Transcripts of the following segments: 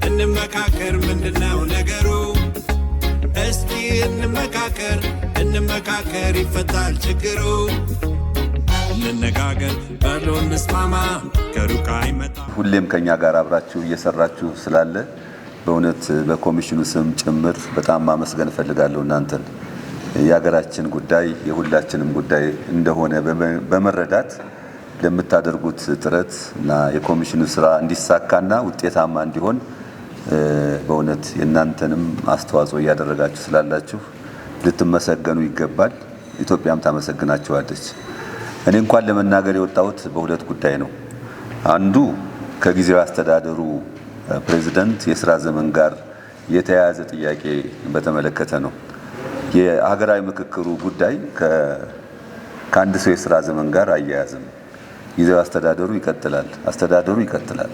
እንመካከር ምንድነው ነገሩ? እስኪ እንመካከር ይፈታል ችግሩ። እንነጋገር በሎ እንስማማ ከሩቅ አይመጣ። ሁሌም ከኛ ጋር አብራችሁ እየሰራችሁ ስላለ በእውነት በኮሚሽኑ ስም ጭምር በጣም ማመስገን እፈልጋለሁ። እናንተን የሀገራችን ጉዳይ የሁላችንም ጉዳይ እንደሆነ በመረዳት ለምታደርጉት ጥረት እና የኮሚሽኑ ስራ እንዲሳካና ውጤታማ እንዲሆን በእውነት የእናንተንም አስተዋጽኦ እያደረጋችሁ ስላላችሁ ልትመሰገኑ ይገባል። ኢትዮጵያም ታመሰግናችኋለች። እኔ እንኳን ለመናገር የወጣሁት በሁለት ጉዳይ ነው። አንዱ ከጊዜያዊ አስተዳደሩ ፕሬዝዳንት የስራ ዘመን ጋር የተያያዘ ጥያቄ በተመለከተ ነው። የሀገራዊ ምክክሩ ጉዳይ ከአንድ ሰው የስራ ዘመን ጋር አያያዝም። ጊዜያዊ አስተዳደሩ ይቀጥላል።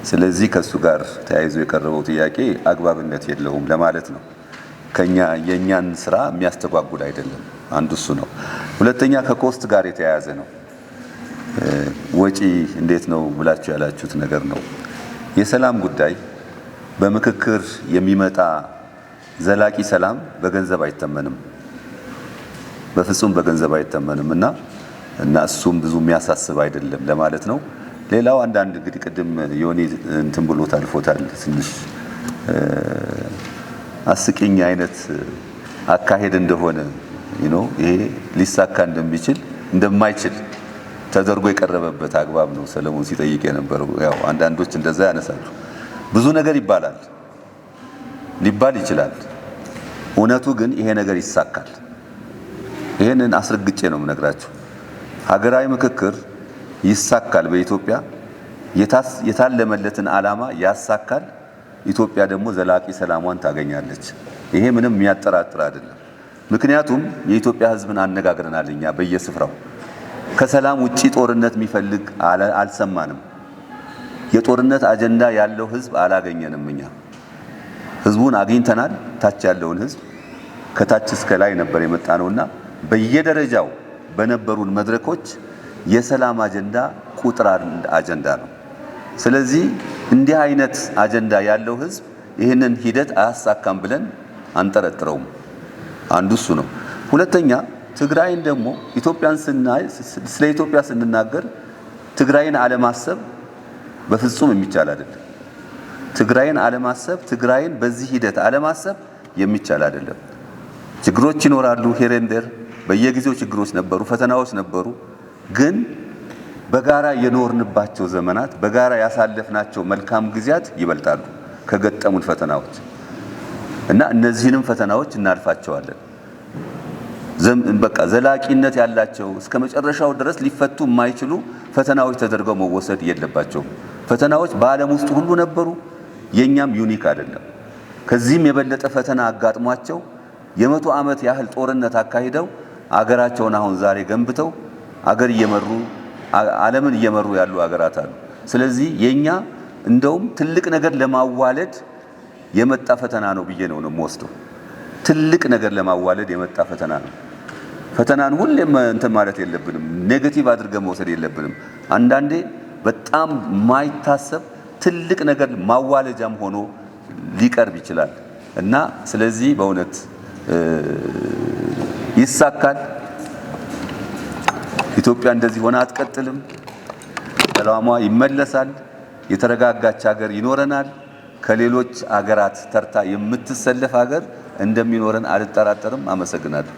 ስለዚህ ከሱ ጋር ተያይዞ የቀረበው ጥያቄ አግባብነት የለውም ለማለት ነው። የኛን ስራ የሚያስተጓጉል አይደለም። አንዱ እሱ ነው። ሁለተኛ ከኮስት ጋር የተያያዘ ነው። ወጪ እንዴት ነው ብላችሁ ያላችሁት ነገር ነው። የሰላም ጉዳይ በምክክር የሚመጣ ዘላቂ ሰላም በገንዘብ አይተመንም፣ በፍጹም በገንዘብ አይተመንም እና እሱም ብዙ የሚያሳስብ አይደለም ለማለት ነው። ሌላው አንዳንድ እንግዲህ ቅድም ዮኒ እንትን ብሎ ታልፎታል። ትንሽ አስቂኝ አይነት አካሄድ እንደሆነ ይሄ ሊሳካ እንደማይችል ተደርጎ የቀረበበት አግባብ ነው ሰለሞን ሲጠይቅ የነበረው። ያው አንዳንዶች እንደዛ ያነሳሉ። ብዙ ነገር ሊባል ይችላል። እውነቱ ግን ይሄ ነገር ይሳካል። ይሄንን አስረግጬ ነው የምነግራችሁ። ሀገራዊ ምክክር ይሳካል። በኢትዮጵያ የታለመለትን ዓላማ ያሳካል። ኢትዮጵያ ደግሞ ዘላቂ ሰላሟን ታገኛለች። ይሄ ምንም የሚያጠራጥር አይደለም። ምክንያቱም የኢትዮጵያ ሕዝብን አነጋግረናል። እኛ በየስፍራው ከሰላም ውጪ ጦርነት የሚፈልግ አልሰማንም። የጦርነት አጀንዳ ያለው ሕዝብ አላገኘንም። እኛ ሕዝቡን አግኝተናል። ታች ያለውን ሕዝብ ከታች እስከ ላይ ነበር የመጣነውና በየደረጃው በነበሩን መድረኮች የሰላም አጀንዳ ቁጥር አንድ አጀንዳ ነው። ስለዚህ እንዲህ አይነት አጀንዳ ያለው ሕዝብ ይህንን ሂደት አያሳካም ብለን አንጠረጥረውም። አንዱ እሱ ነው። ሁለተኛ ትግራይን ደግሞ ስለ ኢትዮጵያ ስንናገር ትግራይን አለማሰብ በፍጹም የሚቻል አይደለም። ትግራይን በዚህ ሂደት አለማሰብ የሚቻል አይደለም። ችግሮች ይኖራሉ። ሄሬንደር በየጊዜው ችግሮች ነበሩ፣ ፈተናዎች ነበሩ። ግን በጋራ የኖርንባቸው ዘመናት በጋራ ያሳለፍናቸው መልካም ጊዜያት ይበልጣሉ ከገጠሙን ፈተናዎች እና እነዚህንም ፈተናዎች እናልፋቸዋለን። በቃ ዘላቂነት ያላቸው እስከ መጨረሻው ድረስ ሊፈቱ የማይችሉ ፈተናዎች ተደርገው መወሰድ የለባቸውም። ፈተናዎች በዓለም ውስጥ ሁሉ ነበሩ። የኛም ዩኒክ አይደለም። ከዚህም የበለጠ ፈተና አጋጥሟቸው የ100 ዓመት ያህል ጦርነት አካሂደው አገራቸውን አሁን ዛሬ ገንብተው ዓለምን እየመሩ ያሉ አገራት አሉ። ስለዚህ የኛ እንደውም ትልቅ ነገር ለማዋለድ የመጣ ፈተና ነው ብዬ ነው የምወስደው። ትልቅ ነገር ለማዋለድ የመጣ ፈተና ነው። ፈተናን ሁሌም እንትን ማለት የለብንም፣ ኔጌቲቭ አድርገን መውሰድ የለብንም። አንዳንዴ በጣም ማይታሰብ ትልቅ ነገር ማዋለጃም ሆኖ ሊቀርብ ይችላል እና ስለዚህ በእውነት ይሳካል። ኢትዮጵያ እንደዚህ ሆነ አትቀጥልም። ሰላሟ ይመለሳል። የተረጋጋች ሀገር ይኖረናል። ከሌሎች አገራት ተርታ የምትሰለፍ ሀገር እንደሚኖረን አልጠራጠርም። አመሰግናለሁ።